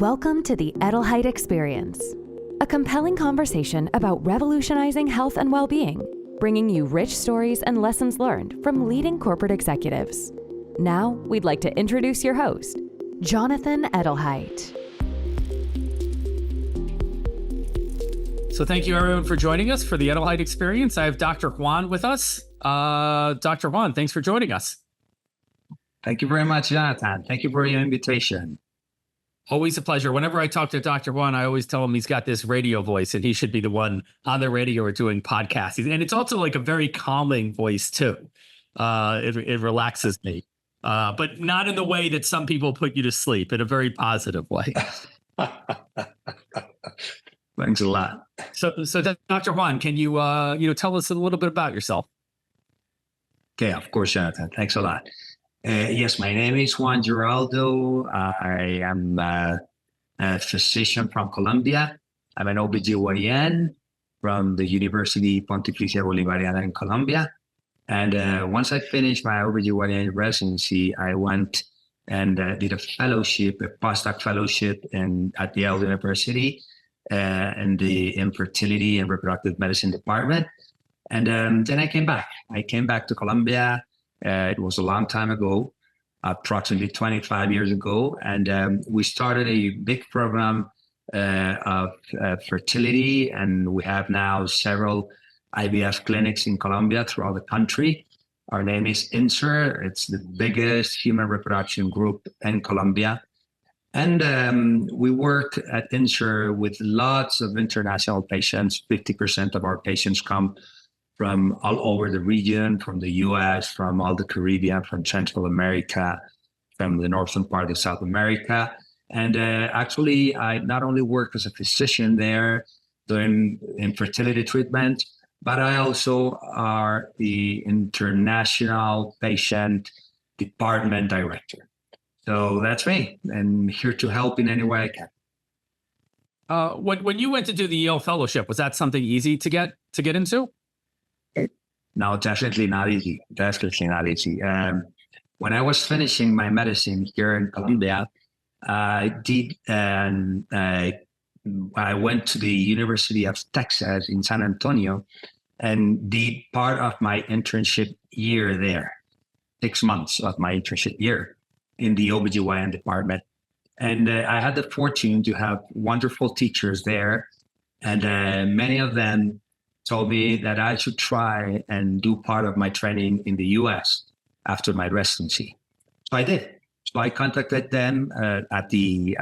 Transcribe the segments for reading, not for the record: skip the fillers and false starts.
Welcome to the Edelheit Experience, a compelling conversation about revolutionizing health and well-being, bringing you rich stories and lessons learned from leading corporate executives. Now, we'd like to introduce your host, Jonathan Edelheit. So thank you everyone for joining us for the Edelheit Experience. I have Dr. Juan with us. Dr. Juan, thanks for joining us. Thank you very much, Jonathan. Thank you for your invitation. Always a pleasure. Whenever I talk to Dr. Juan, I always tell him he's got this radio voice and he should be the one on the radio or doing podcasts. And it's also like a very calming voice too. It relaxes me, but not in the way that some people put you to sleep, in a very positive way. Thanks a lot. So Dr. Juan, can you tell us a little bit about yourself? Okay, of course, Jonathan. Thanks a lot. Yes, my name is Juan Giraldo. I am a physician from Colombia. I'm an OBGYN from the University Pontificia Bolivariana in Colombia. And once I finished my OBGYN residency, I went and did a fellowship, a postdoc fellowship at Yale University in the infertility and reproductive medicine department. And then I came back. I came back to Colombia. It was a long time ago, approximately 25 years ago. And we started a big program of fertility. And we have now several IVF clinics in Colombia throughout the country. Our name is INSER. It's the biggest human reproduction group in Colombia. And we work at INSER with lots of international patients. 50% of our patients come from all over the region, from the US, from all the Caribbean, from Central America, from the northern part of South America. And actually, I not only work as a physician there doing infertility treatment, but I also are the international patient department director. So that's me, and here to help in any way I can. When you went to do the Yale Fellowship, was that something easy to get into? No, definitely not easy. Definitely not easy. When I was finishing my medicine here in Colombia, I went to the University of Texas in San Antonio and did part of my internship year there, 6 months of my internship year in the OBGYN department. And I had the fortune to have wonderful teachers there. And many of them told me that I should try and do part of my training in the US after my residency. So I did. So I contacted them at the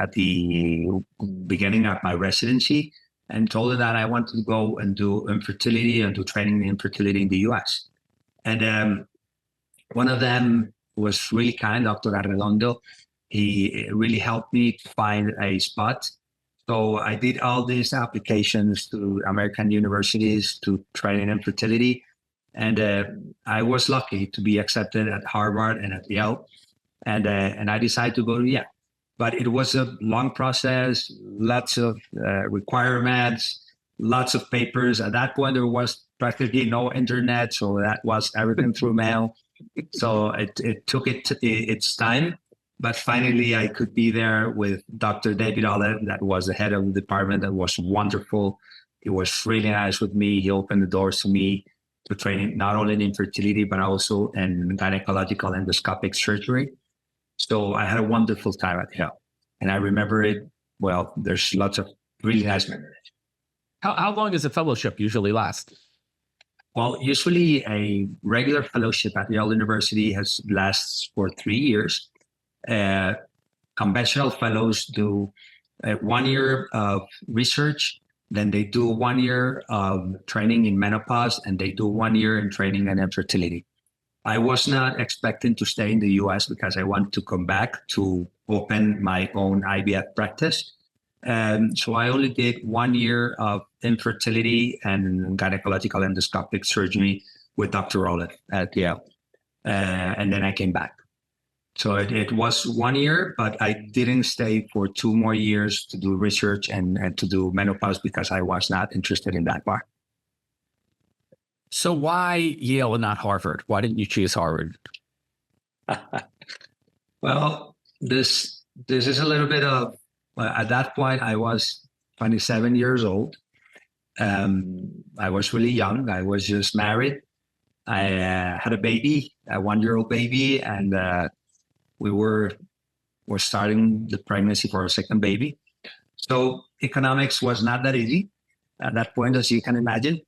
beginning of my residency and told them that I wanted to go and do infertility and do training in infertility in the US. And one of them was really kind, Dr. Arredondo. He really helped me to find a spot. So I did all these applications to American universities to train in infertility. And I was lucky to be accepted at Harvard and at Yale. And I decided to go to Yale. But it was a long process, lots of requirements, lots of papers. At that point, there was practically no internet. So that was everything through mail. So it took its time. But finally, I could be there with Dr. David Olive, that was the head of the department. That was wonderful. He was really nice with me. He opened the doors to me to training not only in infertility, but also in gynecological endoscopic surgery. So I had a wonderful time at Yale. And I remember it, well, there's lots of really nice memories. How long does a fellowship usually last? Well, usually a regular fellowship at Yale University lasts for 3 years. Conventional fellows do 1 year of research, then they do 1 year of training in menopause, and they do 1 year in training in infertility. I was not expecting to stay in the US because I want to come back to open my own IVF practice. And so I only did 1 year of infertility and gynecological endoscopic surgery with Dr. Olive at Yale. And then I came back. So it was 1 year, but I didn't stay for 2 more years to do research and to do menopause because I was not interested in that part. So why Yale and not Harvard? Why didn't you choose Harvard? Well, this is a little bit of Well, at that point, I was 27 years old. I was really young. I was just married. I had a baby, a 1-year-old baby, and we were starting the pregnancy for our second baby. So economics was not that easy at that point, as you can imagine.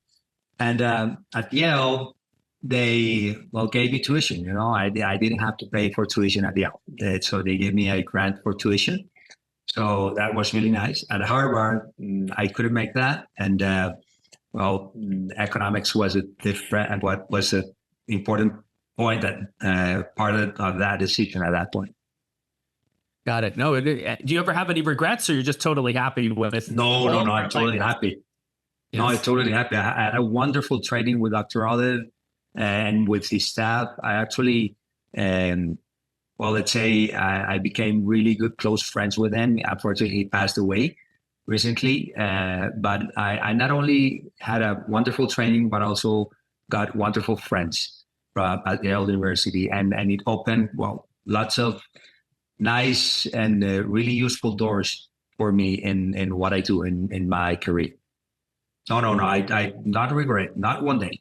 And at Yale, they gave me tuition. You know, I didn't have to pay for tuition at Yale, so they gave me a grant for tuition. So that was really nice. At Harvard, I couldn't make that, and economics was a different, and what was an important point that part of that decision at that point. Got it. No, do you ever have any regrets, or you're just totally happy with it? No, I'm totally happy. Yes. No, I'm totally happy. I had a wonderful training with Dr. Olive and with his staff. I actually, let's say I became really good, close friends with him. Unfortunately, he passed away recently. But I not only had a wonderful training, but also got wonderful friends at Yale University. And it opened, lots of nice and really useful doors for me in what I do in my career. No, I not regret, not one day.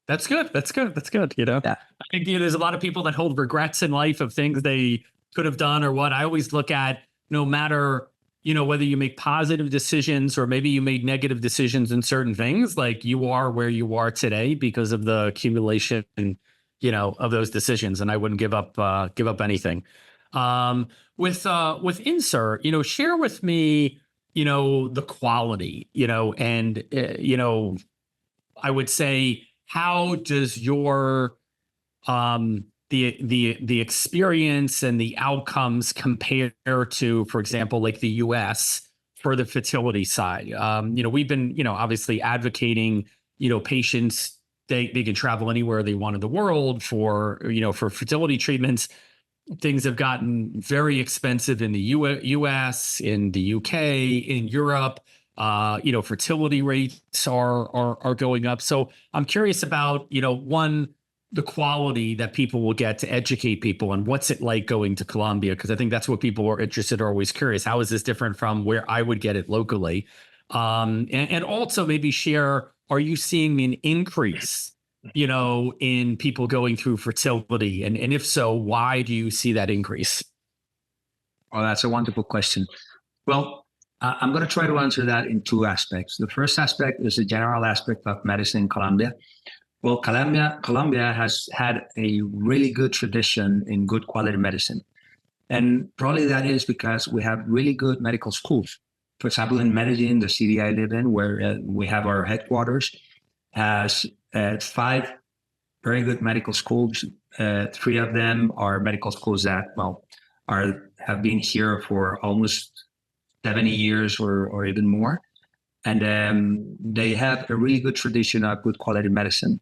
That's good. You know, yeah. I think there's a lot of people that hold regrets in life of things they could have done or what. I always look at, no matter, whether you make positive decisions or maybe you made negative decisions in certain things, like you are where you are today because of the accumulation, of those decisions. And I wouldn't give up anything. With Insert, share with me, the quality, and, I would say, how does your, the experience and the outcomes compare to, for example, like the US for the fertility side? We've been, obviously advocating, patients, they can travel anywhere they want in the world for fertility treatments. Things have gotten very expensive in the US, in the UK, in Europe. Fertility rates are going up. So I'm curious about, one, the quality that people will get to educate people, and what's it like going to Colombia? Because I think that's what people are interested, are always curious. How is this different from where I would get it locally? And also maybe share, are you seeing an increase in people going through fertility? And if so, why do you see that increase? Oh, that's a wonderful question. Well, I'm going to try to answer that in two aspects. The first aspect is the general aspect of medicine in Colombia. Well, Colombia has had a really good tradition in good quality medicine. And probably that is because we have really good medical schools. For example, in Medellin, the city I live in, where we have our headquarters, has 5 very good medical schools. 3 of them are medical schools that, have been here for almost 70 years or even more. And they have a really good tradition of good quality medicine.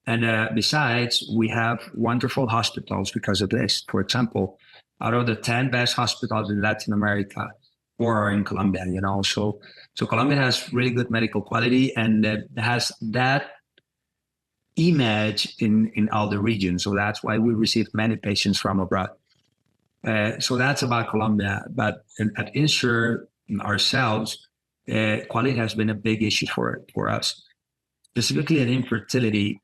And besides, we have wonderful hospitals because of this. For example, out of the 10 best hospitals in Latin America, 4 are in Colombia, So Colombia has really good medical quality, and has that image in all the regions. So that's why we receive many patients from abroad. So that's about Colombia. But at Insure ourselves, quality has been a big issue for us. Specifically in infertility,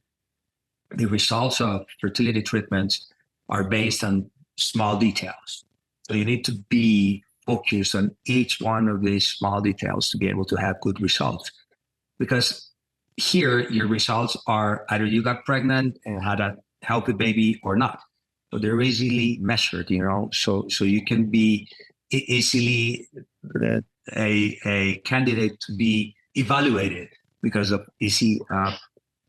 the results of fertility treatments are based on small details. So you need to be focused on each one of these small details to be able to have good results. Because here, your results are either you got pregnant and had a healthy baby or not. So they're easily measured, so you can be easily a candidate to be evaluated because of easy,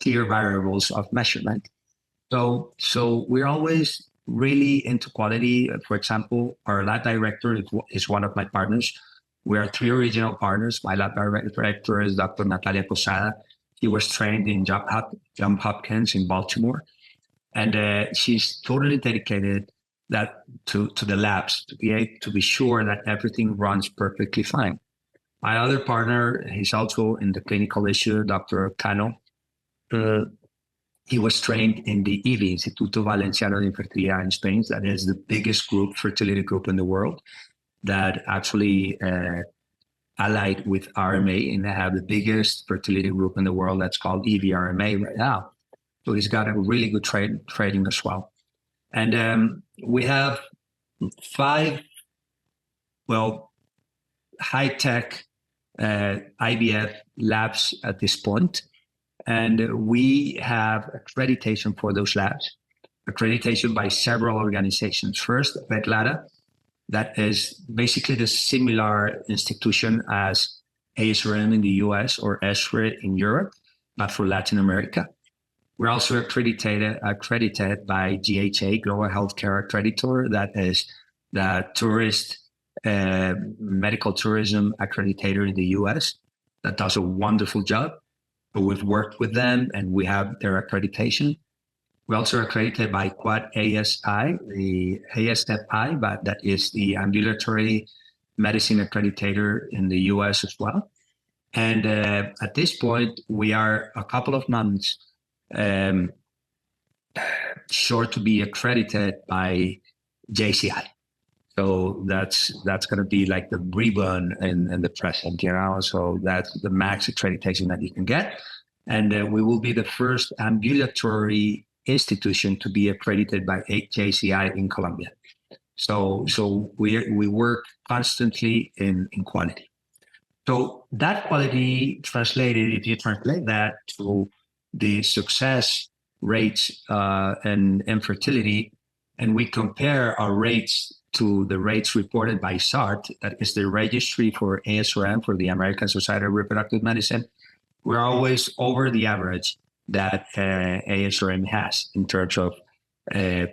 clear variables of measurement. So we're always really into quality. For example, our lab director is one of my partners. We are 3 regional partners. My lab director is Dr. Natalia Posada. He was trained in Johns Hopkins in Baltimore. And she's totally dedicated to the labs to be sure that everything runs perfectly fine. My other partner, he's also in the clinical issue, Dr. Cano. He was trained in the IVI, Instituto Valenciano de Infertilidad in Spain. That is the biggest fertility group in the world. that actually allied with RMA, and they have the biggest fertility group in the world that's called EVRMA right now. So he's got a really good trading as well. And we have 5, high-tech IVF labs at this point. And we have accreditation for those labs, accreditation by several organizations. First, VetLADA, that is basically the similar institution as ASRM in the US or ESHRE in Europe, but for Latin America. We're also accredited by GHA, Global Healthcare Accreditor, that is the tourist medical tourism accreditator in the US that does a wonderful job. But we've worked with them and we have their accreditation. We're also accredited by Quad ASI, the ASFI, but that is the ambulatory medicine accreditator in the US as well. And at this point, we are a couple of months short to be accredited by JCI. So that's going to be like the ribbon in the present, so that's the max accreditation that you can get. And we will be the first ambulatory institution to be accredited by JCI in Colombia. So we work constantly in quality. So that quality translated, if you translate that to the success rates and infertility, and we compare our rates to the rates reported by SART, that is the registry for ASRM, for the American Society of Reproductive Medicine, we're always over the average that ASRM has in terms of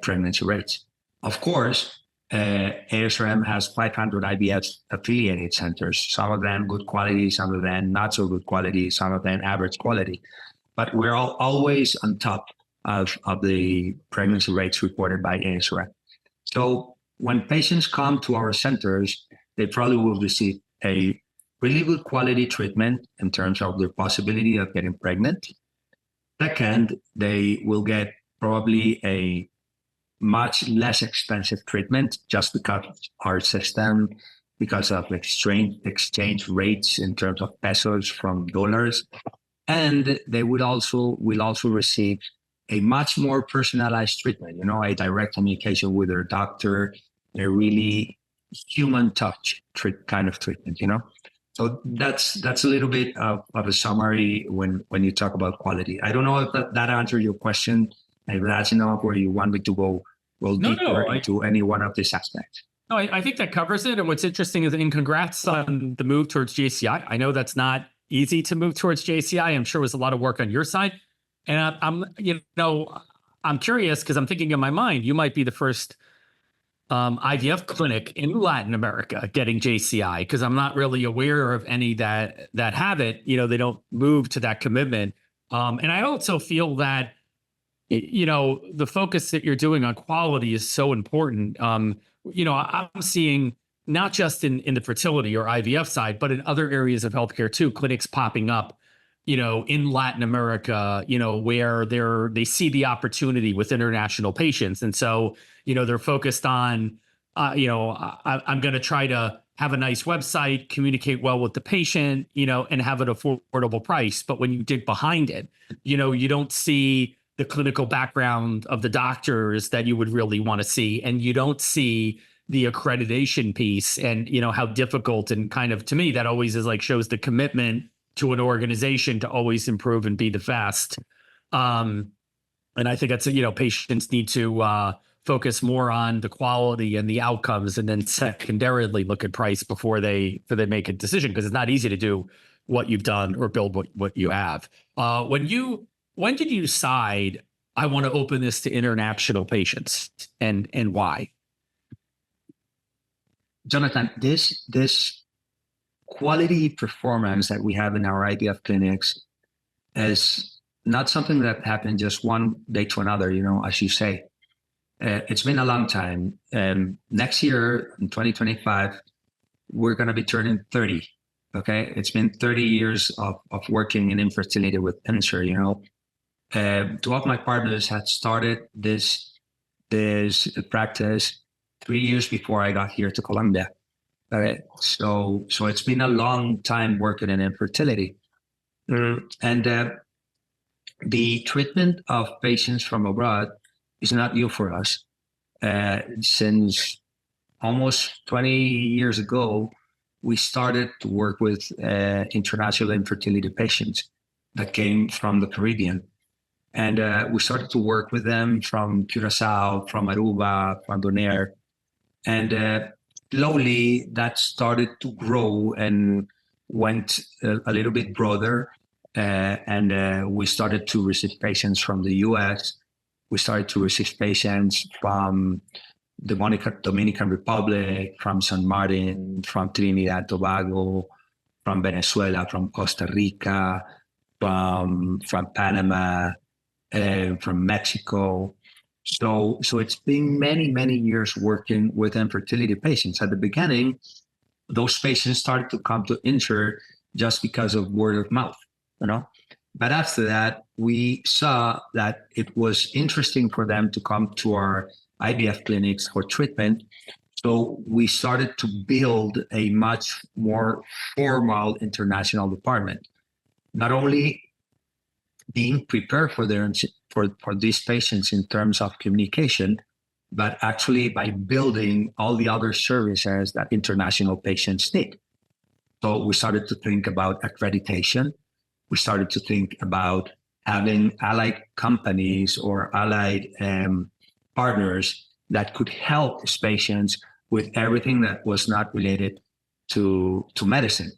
pregnancy rates. Of course, ASRM has 500 IVF affiliated centers, some of them good quality, some of them not so good quality, some of them average quality. But we're always on top of the pregnancy rates reported by ASRM. So when patients come to our centers, they probably will receive a really good quality treatment in terms of their possibility of getting pregnant. Second, they will get probably a much less expensive treatment just because our system, because of exchange rates in terms of pesos from dollars. And they will also receive a much more personalized treatment, a direct communication with their doctor, a really human touch kind of treatment, So that's a little bit of a summary when you talk about quality. I don't know if that answered your question. If that's enough, or you want me to go deeper into any one of these aspects. No, I think that covers it. And what's interesting is, and congrats on the move towards JCI. I know that's not easy to move towards JCI. I'm sure it was a lot of work on your side. And I'm curious because I'm thinking in my mind, you might be the first IVF clinic in Latin America getting JCI, because I'm not really aware of any that have it. They don't move to that commitment. And I also feel that, the focus that you're doing on quality is so important. I'm seeing not just in the fertility or IVF side, but in other areas of healthcare too, clinics popping up, in Latin America, where they see the opportunity with international patients. And so, they're focused on, I'm going to try to have a nice website, communicate well with the patient, and have an affordable price. But when you dig behind it, you don't see the clinical background of the doctors that you would really want to see. And you don't see the accreditation piece and, how difficult, and kind of, to me, that always is shows the commitment to an organization to always improve and be the best. And I think that's, patients need to focus more on the quality and the outcomes, and then secondarily look at price before they make a decision, because it's not easy to do what you've done or build what you have. When did you decide, I want to open this to international patients, and why? Jonathan, this quality performance that we have in our IVF clinics is not something that happened just one day to another, as you say. It's been a long time. Next year, in 2025, we're going to be turning 30. Okay. It's been 30 years of working in infertility with cancer, Two of my partners had started this practice 3 years before I got here to Colombia. So it's been a long time working in infertility. And the treatment of patients from abroad is not new for us. Since almost 20 years ago, we started to work with international infertility patients that came from the Caribbean. And we started to work with them from Curacao, from Aruba, from Bonaire. And slowly that started to grow and went a little bit broader. And we started to receive patients from the US. We started to receive patients from the Dominican Republic, from San Martin, from Trinidad, Tobago, from Venezuela, from Costa Rica, from Panama, from Mexico. So it's been many years working with infertility patients. At the beginning, those patients started to come to Insure just because of word of mouth, But after that, we saw that it was interesting for them to come to our IVF clinics for treatment. So we started to build a much more formal international department, not only being prepared for these patients in terms of communication, but actually by building all the other services that international patients need. So we started to think about accreditation. We started to think about having allied companies or allied partners that could help these patients with everything that was not related to medicine.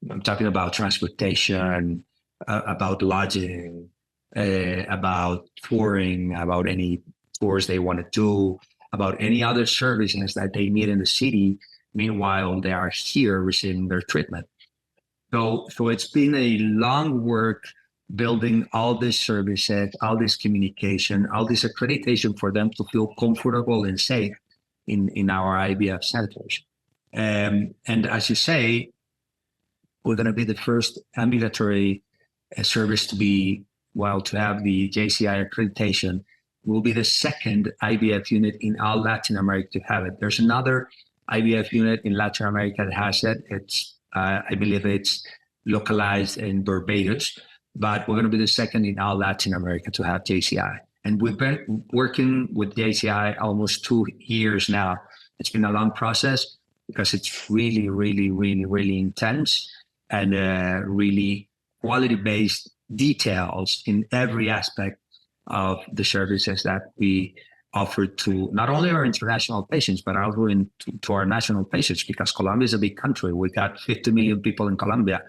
I'm talking about transportation, about lodging, about touring, about any tours they want to do, about any other services that they need in the city. Meanwhile, they are here receiving their treatment. So it's been a long work building all these services, all this communication, all this accreditation for them to feel comfortable and safe in our IVF centers. And as you say, we're going to be the first ambulatory service to have the JCI accreditation. We'll be the second IVF unit in all Latin America to have it. There's another IVF unit in Latin America that has it. It's I believe it's localized in Barbados, but we're going to be the second in all Latin America to have JCI. And we've been working with JCI almost 2 years now. It's been a long process because it's really intense and really quality-based details in every aspect of the services that we offer to not only our international patients, but also to our national patients, because Colombia is a big country. We got 50 million people in Colombia,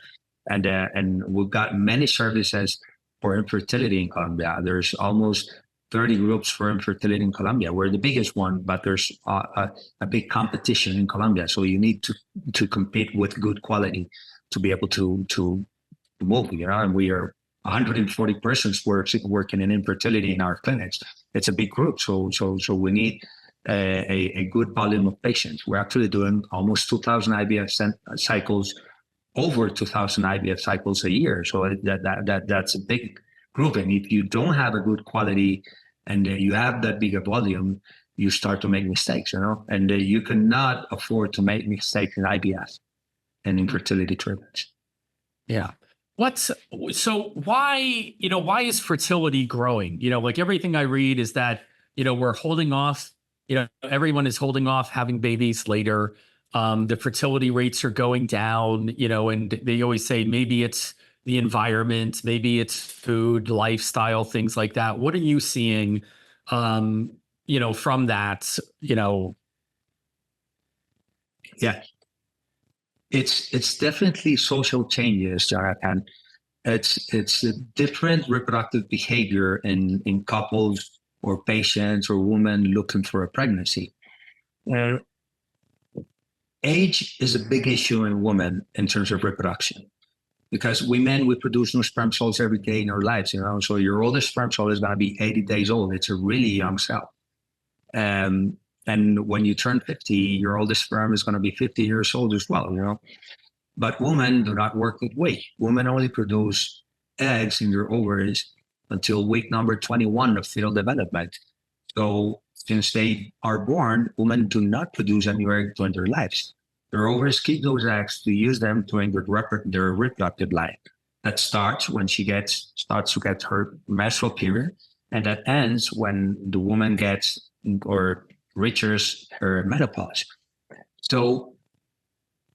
and we've got many services for infertility in Colombia. There's almost 30 groups for infertility in Colombia. We're the biggest one, but there's a big competition in Colombia. So you need to compete with good quality to be able to move, and we are 140 persons working in infertility in our clinics. It's a big group, so we need a good volume of patients. We're actually doing almost 2,000 IVF cycles, over 2,000 IVF cycles a year. So that's a big group. And if you don't have a good quality and you have that bigger volume, you start to make mistakes, and you cannot afford to make mistakes in IVF and infertility treatments. Yeah. Why is fertility growing? Like everything I read is that, we're holding off, everyone is holding off having babies later. The fertility rates are going down, and they always say maybe it's the environment, maybe it's food, lifestyle, things like that. What are you seeing, from that, Yeah. It's definitely social changes, Jonathan. It's a different reproductive behavior in couples or patients or women looking for a pregnancy. Age is a big issue in women in terms of reproduction, because we produce new sperm cells every day in our lives. So your oldest sperm cell is going to be 80 days old. It's a really young cell. And when you turn 50, your oldest sperm is going to be 50 years old as well, But women do not work with weight. Women only produce eggs in their ovaries until week number 21 of fetal development. So since they are born, women do not produce a new egg during their lives. Their ovaries keep those eggs to use them during their reproductive life. That starts when she starts to get her menstrual period, and that ends when the woman gets or reaches her menopause. So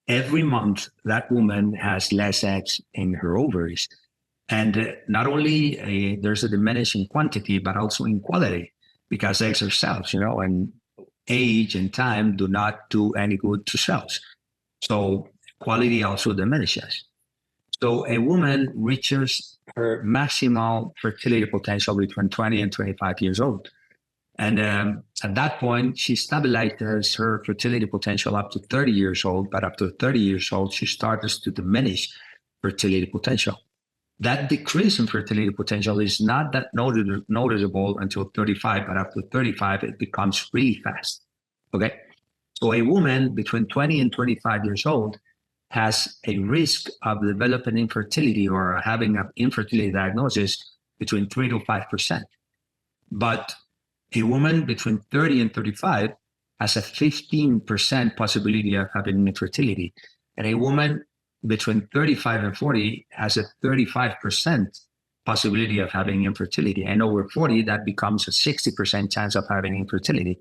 every month, that woman has less eggs in her ovaries. And not only there's a diminishing quantity, but also in quality, because eggs are cells, and age and time do not do any good to cells. So quality also diminishes. So a woman reaches her maximal fertility potential between 20 and 25 years old. And at that point, she stabilizes her fertility potential up to 30 years old. But after 30 years old, she starts to diminish fertility potential. That decrease in fertility potential is not that noticeable until 35, but after 35, it becomes really fast. Okay. So a woman between 20 and 25 years old has a risk of developing infertility or having an infertility diagnosis between 3 to 5%. But a woman between 30 and 35 has a 15% possibility of having infertility. And a woman between 35 and 40 has a 35% possibility of having infertility. And over 40, that becomes a 60% chance of having infertility.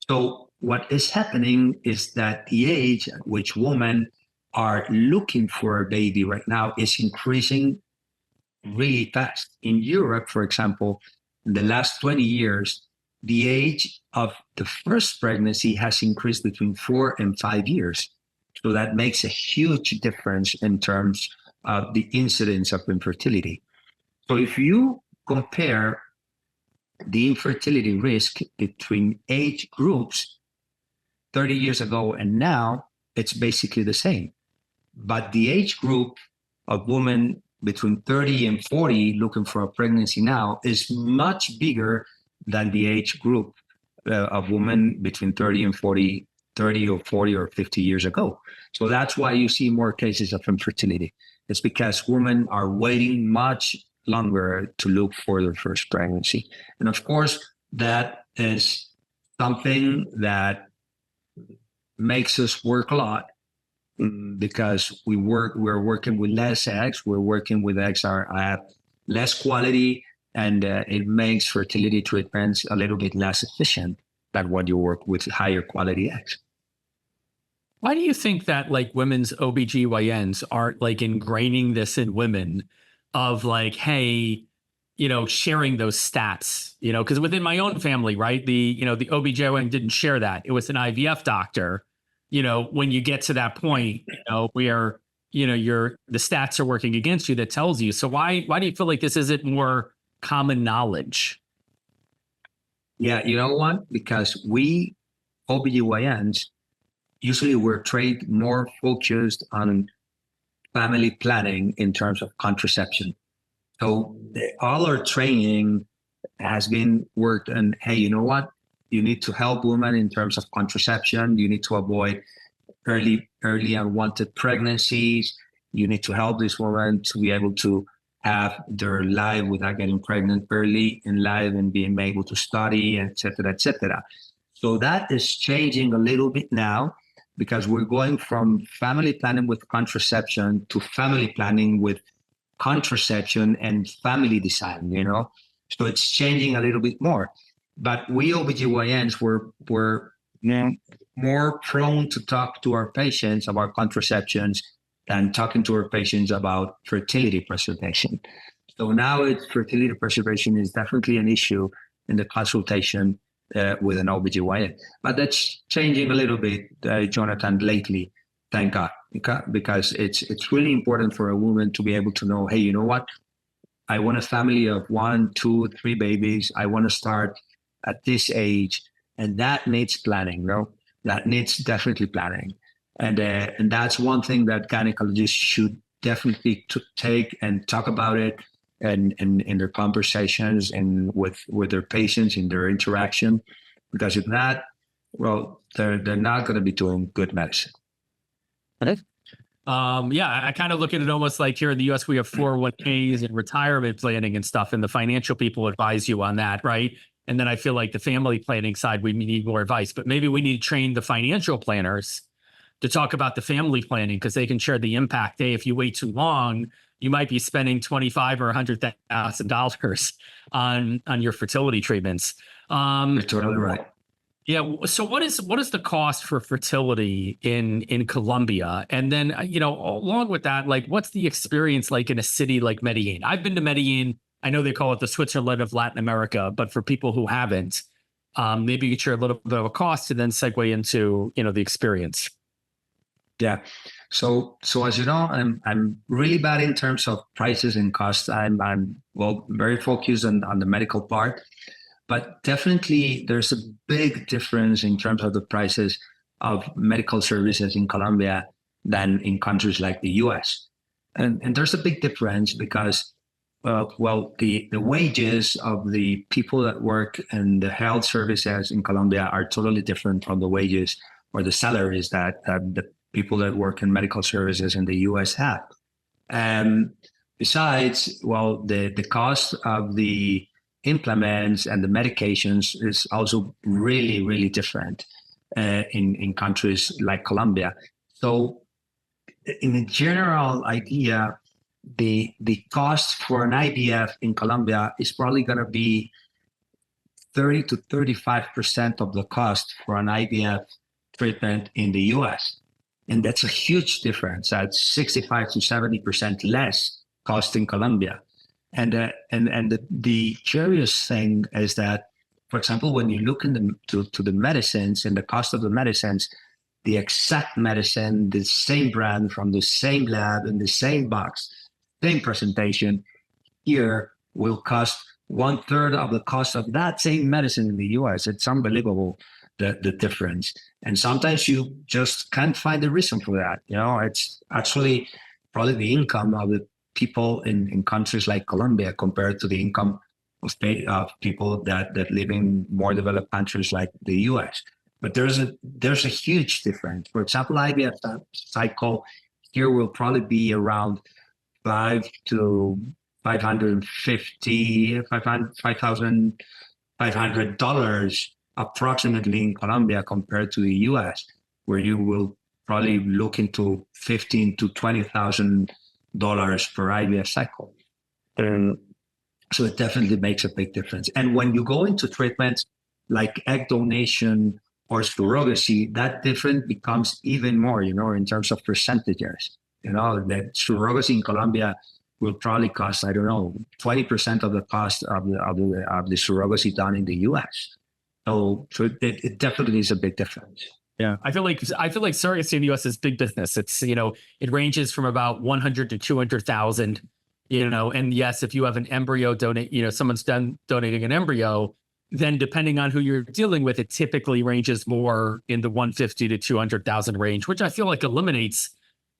So what is happening is that the age at which women are looking for a baby right now is increasing really fast. In Europe, for example, in the last 20 years, the age of the first pregnancy has increased between 4 and 5 years. So that makes a huge difference in terms of the incidence of infertility. So if you compare the infertility risk between age groups 30 years ago and now, it's basically the same. But the age group of women between 30 and 40 looking for a pregnancy now is much bigger than the age group of women between 30 and 40, 30 or 40 or 50 years ago. So that's why you see more cases of infertility. It's because women are waiting much longer to look for their first pregnancy. And of course, that is something that makes us work a lot because we're working with less eggs. We're working with eggs are at less quality, and it makes fertility treatments a little bit less efficient than when you work with higher quality eggs. Why do you think that like women's OBGYNs aren't like ingraining this in women of like, hey, sharing those stats, because within my own family, right, the OBGYN didn't share that. It was an IVF doctor. When you get to that point, where, the stats are working against you, that tells you. So why do you feel like this isn't more common knowledge? Yeah, you know what? Because we OBGYNs, usually we're trained more focused on family planning in terms of contraception. So all our training has been worked on, hey, you know what? You need to help women in terms of contraception. You need to avoid early unwanted pregnancies. You need to help this woman to be able to have their life without getting pregnant early in life and being able to study, et cetera, et cetera. So that is changing a little bit now because we're going from family planning with contraception to family planning with contraception and family design, So it's changing a little bit more. But we OBGYNs were more prone to talk to our patients about contraceptions than talking to our patients about fertility preservation. So now fertility preservation is definitely an issue in the consultation with an OBGYN. But that's changing a little bit, Jonathan, lately, thank God, because it's really important for a woman to be able to know, hey, you know what? I want a family of 1, 2, 3 babies. I want to start at this age, and that needs planning, That needs definitely planning. And that's one thing that gynecologists should definitely take and talk about it and in their conversations and with their patients in their interaction, because if not, well, they're not going to be doing good medicine. I kind of look at it almost like here in the US, we have 401ks and retirement planning and stuff, and the financial people advise you on that, right? And then I feel like the family planning side, we need more advice, but maybe we need to train the financial planners to talk about the family planning because they can share the impact. Hey, if you wait too long, you might be spending $25,000 or $100,000 on your fertility treatments. You're totally right. Yeah. So what is the cost for fertility in Colombia? And then, along with that, like, what's the experience like in a city like Medellin? I've been to Medellin. I know they call it the Switzerland of Latin America, but for people who haven't, maybe you could share a little bit of a cost and then segue into, the experience. Yeah. So as you know, I'm really bad in terms of prices and costs. I'm very focused on the medical part. But definitely, there's a big difference in terms of the prices of medical services in Colombia than in countries like the US. And there's a big difference because, the wages of the people that work in the health services in Colombia are totally different from the wages or the salaries that the people that work in medical services in the US have. And besides, the cost of the implements and the medications is also really, really different in countries like Colombia. So in a general idea, the cost for an IVF in Colombia is probably going to be 30 to 35% of the cost for an IVF treatment in the US. And that's a huge difference. That's 65 to 70% less cost in Colombia. And the curious thing is that, for example, when you look to the medicines and the cost of the medicines, the exact medicine, the same brand from the same lab in the same box, same presentation, here will cost 1/3 of the cost of that same medicine in the US. It's unbelievable, the difference. And sometimes you just can't find a reason for that. It's actually probably the income of the people in countries like Colombia compared to the income of people that live in more developed countries like the US. But there's a huge difference. For example, IVF cycle here will probably be around $5,500 approximately in Colombia compared to the US, where you will probably look into $15,000 to $20,000 per IVF cycle. So it definitely makes a big difference. And when you go into treatments like egg donation or surrogacy, that difference becomes even more, in terms of percentages. That surrogacy in Colombia will probably cost, 20% of the cost of the surrogacy done in the US. So it definitely is a big difference. Yeah, I feel like surrogacy in the U.S. is big business. It's it ranges from about 100 to 200,000. And yes, if you have an embryo donate, someone's done donating an embryo, then depending on who you're dealing with, it typically ranges more in the 150 to 200,000 range, which I feel like eliminates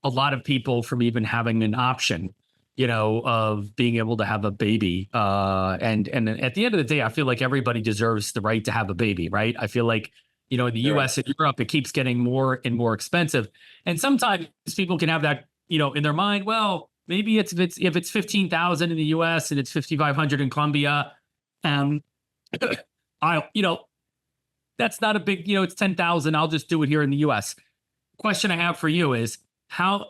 a lot of people from even having an option, of being able to have a baby. And at the end of the day, I feel like everybody deserves the right to have a baby, right? I feel like in the US and Europe, it keeps getting more and more expensive. And sometimes people can have that, in their mind, well, maybe if it's 15,000 in the US and it's 5,500 in Colombia, that's not a big, it's 10,000. I'll just do it here in the US. Question I have for you is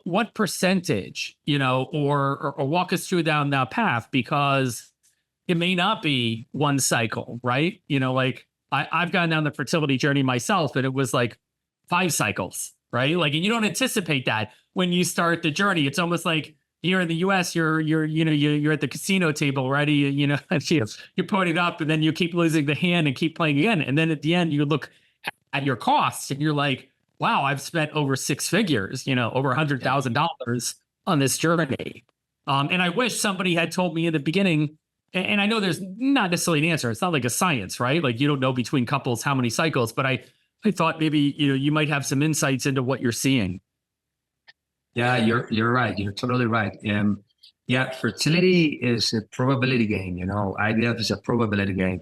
what percentage, or walk us through down that path, because it may not be one cycle, right? I've gone down the fertility journey myself, and it was like 5 cycles, right? And you don't anticipate that when you start the journey. It's almost like here in the US, you're at the casino table, right? You're pointing up, and then you keep losing the hand and keep playing again. And then at the end, you look at your costs and you're like, wow, I've spent over 6 figures, over $100,000 on this journey. And I wish somebody had told me in the beginning. And I know there's not necessarily an answer. It's not like a science, right? Like you don't know between couples how many cycles, but I thought maybe, you might have some insights into what you're seeing. Yeah, you're right. You're totally right. Fertility is a probability game. IVF is a probability game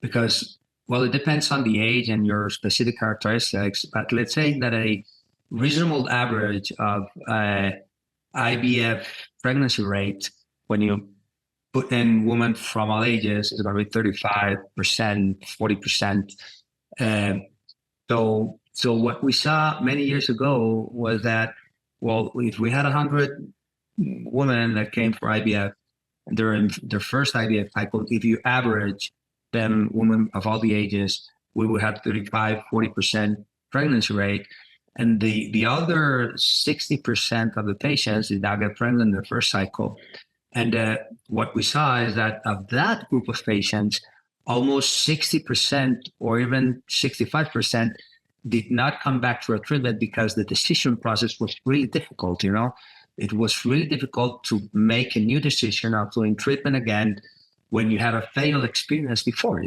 because, it depends on the age and your specific characteristics. But let's say that a reasonable average of IVF pregnancy rate, when you put in women from all ages, is going to be 35%, 40%. So So what we saw many years ago was that, well, if we had 100 women that came for IVF during their first IVF cycle, if you average them, women of all the ages, we would have 35, 40% pregnancy rate. And the other 60% of the patients did not get pregnant in their first cycle. And what we saw is that of that group of patients, almost 60% or even 65% did not come back for a treatment because the decision process was really difficult. It was really difficult to make a new decision of doing treatment again when you had a failed experience before.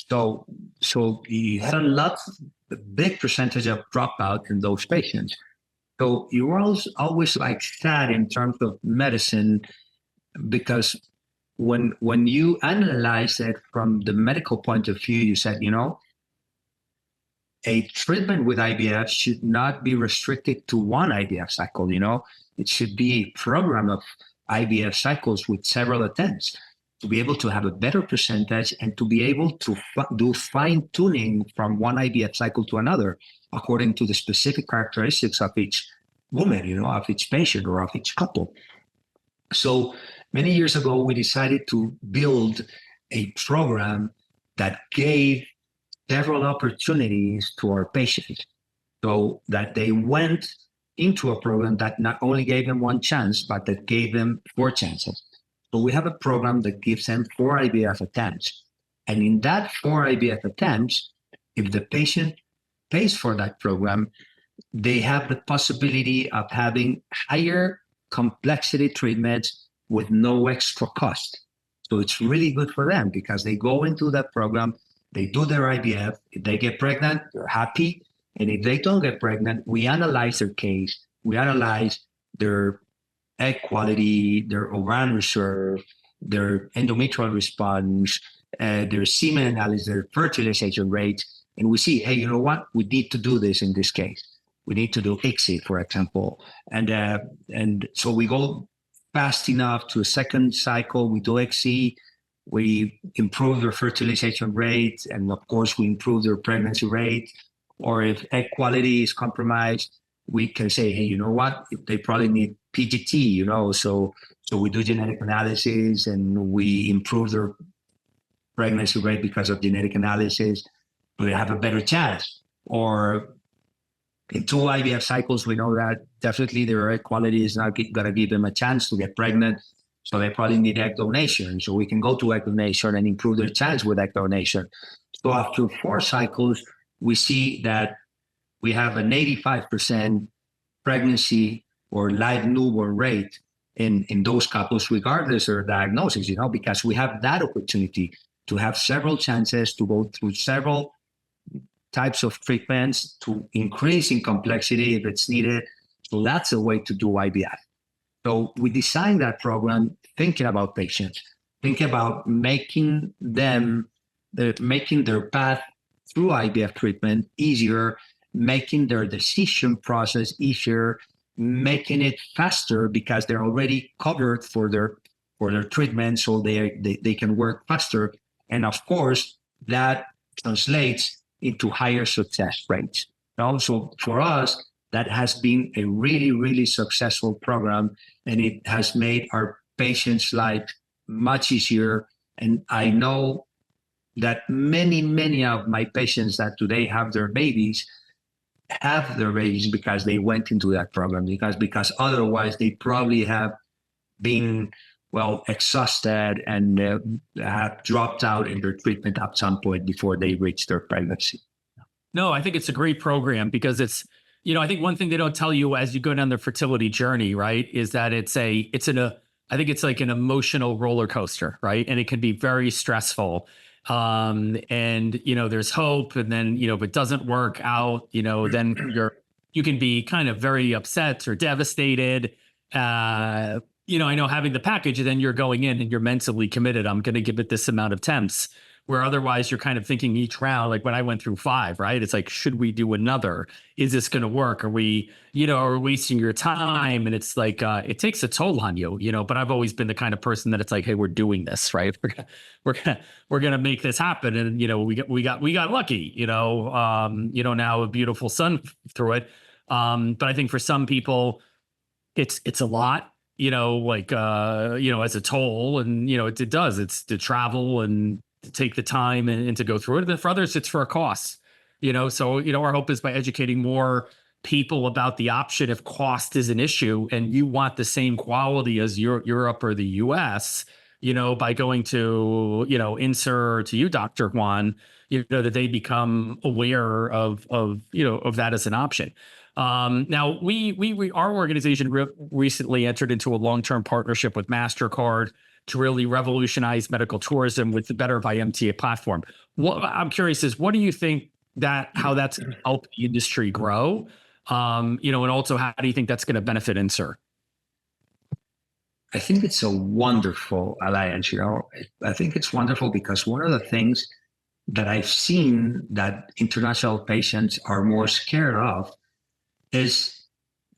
So you had a big percentage of dropout in those patients. So you were always like sad in terms of medicine, because when you analyze it from the medical point of view, you said, a treatment with IVF should not be restricted to one IVF cycle. It should be a program of IVF cycles with several attempts to be able to have a better percentage and to be able to do fine tuning from one IVF cycle to another according to the specific characteristics of each woman, of each patient or of each couple. So many years ago, we decided to build a program that gave several opportunities to our patients, so that they went into a program that not only gave them one chance, but that gave them 4 chances. So we have a program that gives them 4 IVF attempts. And in that 4 IVF attempts, if the patient pays for that program, they have the possibility of having higher complexity treatments with no extra cost. So it's really good for them because they go into that program, they do their IVF. If they get pregnant, they're happy. And if they don't get pregnant, we analyze their case. We analyze their egg quality, their ovarian reserve, their endometrial response, their semen analysis, their fertilization rate. And we see, hey, you know what? We need to do this in this case. We need to do ICSI, for example. And so we go fast enough to a second cycle. We do ICSI. We improve their fertilization rate, and of course, we improve their pregnancy rate. Or if egg quality is compromised, we can say, hey, you know what? They probably need PGT, so we do genetic analysis and we improve their pregnancy rate because of genetic analysis. We have a better chance. Or in 2 IVF cycles, we know that definitely their egg quality is not going to give them a chance to get pregnant. So they probably need egg donation. So we can go to egg donation and improve their chance with egg donation. So after 4 cycles, we see that we have an 85% pregnancy or live newborn rate in those couples, regardless of their diagnosis, because we have that opportunity to have several chances to go through several types of treatments to increase in complexity if it's needed. So that's a way to do IVF. So we designed that program thinking about patients, thinking about making their path through IVF treatment easier, making their decision process easier, making it faster because they're already covered for their treatment, so they can work faster. And of course, that translates into higher success rates. Also, for us, that has been a really, really successful program, and it has made our patients' life much easier. And I know that many of my patients that today have their babies because they went into that program, because otherwise they probably have been, exhausted and have dropped out in their treatment at some point before they reach their pregnancy. No, I think it's a great program because it's, I think one thing they don't tell you as you go down the fertility journey, right, is that I think it's like an emotional roller coaster, right? And it can be very stressful. And, there's hope. And then, if it doesn't work out, then you can be kind of very upset or devastated. I know having the package, then you're going in and you're mentally committed. I'm going to give it this amount of temps. where otherwise you're kind of thinking each round, like when I went through 5, right? It's like, should we do another? Is this going to work? Are we, are we wasting your time? And it's like, it takes a toll on you, but I've always been the kind of person that it's like, hey, we're doing this, right? We're gonna make this happen. And, we got lucky, now a beautiful son through it. But I think for some people, it's a lot, as a toll, and, it does, it's to travel and to take the time and to go through it. And then for others, it's for a cost, so, our hope is by educating more people about the option if cost is an issue and you want the same quality as Europe or the US, by going to, INSER, to you, Dr. Juan, that they become aware of that as an option. Now our organization recently entered into a long-term partnership with MasterCard to really revolutionize medical tourism with the Better by MTA platform. What I'm curious is, what do you think how that's helped the industry grow? And also, how do you think that's going to benefit INSER? I think it's a wonderful alliance. I think it's wonderful because one of the things that I've seen that international patients are more scared of is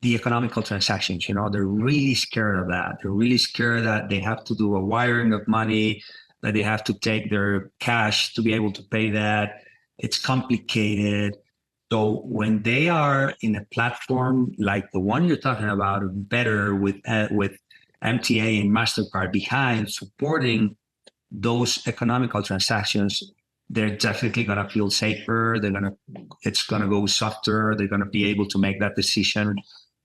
the economical transactions. They're really scared of that. They're really scared that they have to do a wiring of money, that they have to take their cash to be able to pay that. It's complicated. So when they are in a platform like the one you're talking about, Better, with MTA and Mastercard behind supporting those economical transactions, they're definitely going to feel safer. It's going to go softer. They're going to be able to make that decision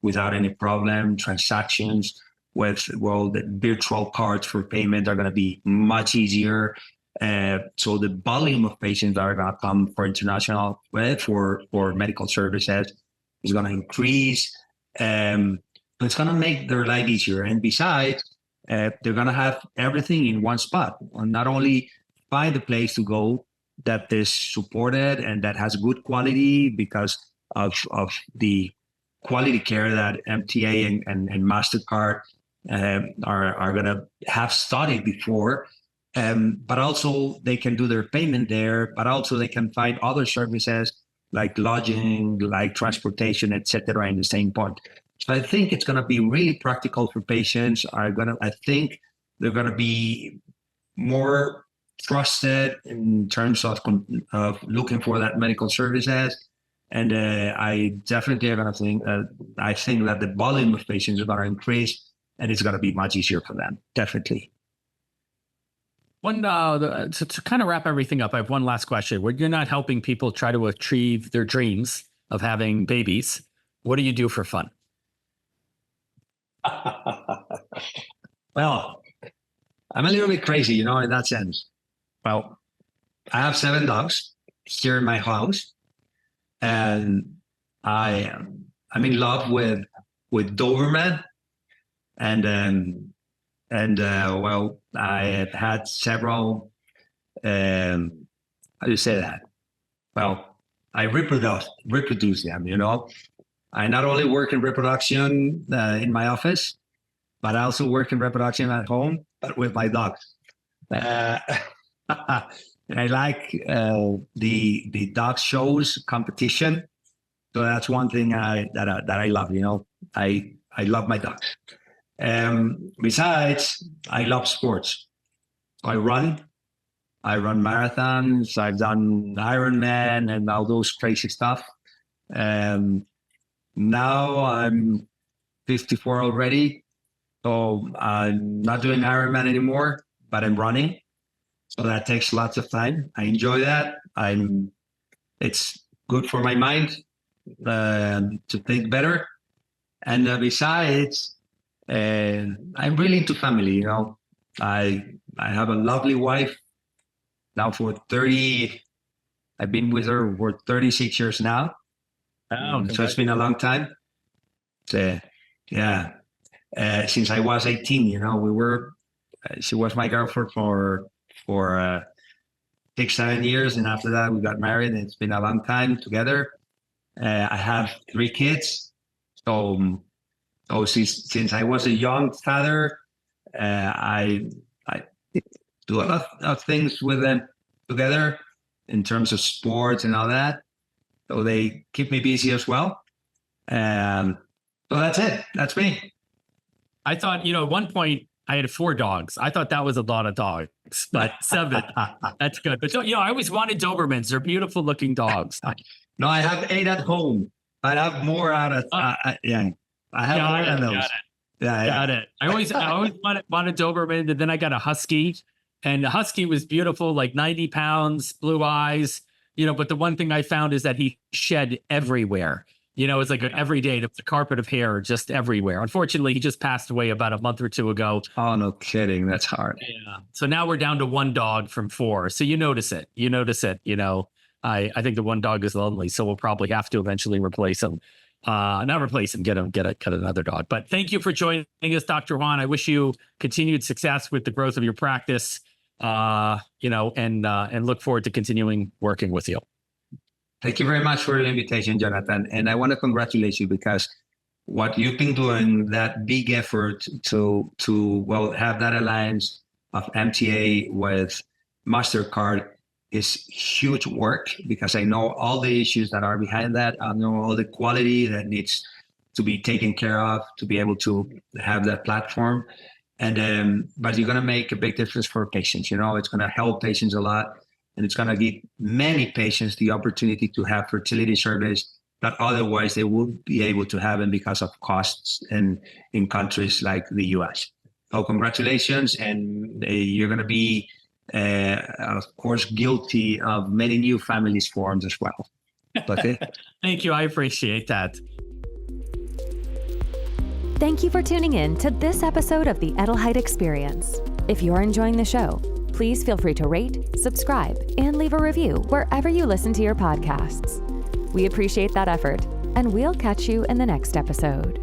without any problem. Transactions with, the virtual cards for payment are going to be much easier. So the volume of patients that are going to come for international, for medical services is going to increase. It's going to make their life easier. And besides, they're going to have everything in one spot. Not only find a place to go that is supported and that has good quality because of the quality care that MTA and MasterCard are going to have studied before. But also they can do their payment there, but also they can find other services like lodging, like transportation, etc. in the same point. So I think it's going to be really practical for patients. I think they're going to be more trusted in terms of looking for that medical services. And I definitely are going to think, I think that the volume of patients are going to increase and it's going to be much easier for them. Definitely. To kind of wrap everything up, I have one last question. When you're not helping people try to achieve their dreams of having babies, what do you do for fun? Well, I'm a little bit crazy, in that sense. Well, I have 7 dogs here in my house, and I'm in love with Doberman, and well, I have had several. How do you say that? Well, I reproduce them. I not only work in reproduction in my office, but I also work in reproduction at home, but with my dogs. And I like the dog shows competition. So that's one thing that I love. I love my dogs. Besides, I love sports. I run marathons. I've done Ironman and all those crazy stuff. Now I'm 54 already, so I'm not doing Ironman anymore, but I'm running. So that takes lots of time. I enjoy that. It's good for my mind to think better. And besides, I'm really into family. I have a lovely wife now for 30. I've been with her for 36 years now. Oh, so it's been a long time. Yeah. Since I was 18, she was my girlfriend for 6-7 years. And after that, we got married, and it's been a long time together. I have 3 kids. So since I was a young father, I do a lot of things with them. together in terms of sports and all that. So they keep me busy as well. And so that's it. That's me. I thought, at one point I had 4 dogs. I thought that was a lot of dogs, but 7, that's good. But I always wanted Dobermans. They're beautiful looking dogs. No, I have 8 at home. I have more out of, I have more than those. Got it. I always wanted Doberman, and then I got a Husky, and the Husky was beautiful, like 90 pounds, blue eyes, but the one thing I found is that he shed everywhere. It's like every day, the carpet of hair just everywhere. Unfortunately, he just passed away about a month or 2 ago. Oh, no kidding. That's hard. Yeah. So now we're down to 1 dog from 4. So you notice it. I think the 1 dog is lonely, so we'll probably have to eventually replace him. Not replace him, get another dog. But thank you for joining us, Dr. Juan. I wish you continued success with the growth of your practice, and look forward to continuing working with you. Thank you very much for the invitation, Jonathan. And I want to congratulate you because what you've been doing, that big effort to have that alliance of MTA with MasterCard is huge work, because I know all the issues that are behind that. I know all the quality that needs to be taken care of to be able to have that platform. And but you're going to make a big difference for patients. It's going to help patients a lot, and it's going to give many patients the opportunity to have fertility service that otherwise they wouldn't be able to have, and because of costs in countries like the US. So congratulations, and you're going to be, of course, guilty of many new families formed as well. Okay. Thank you. I appreciate that. Thank you for tuning in to this episode of the Edelheit Experience. If you're enjoying the show, please feel free to rate, subscribe, and leave a review wherever you listen to your podcasts. We appreciate that effort, and we'll catch you in the next episode.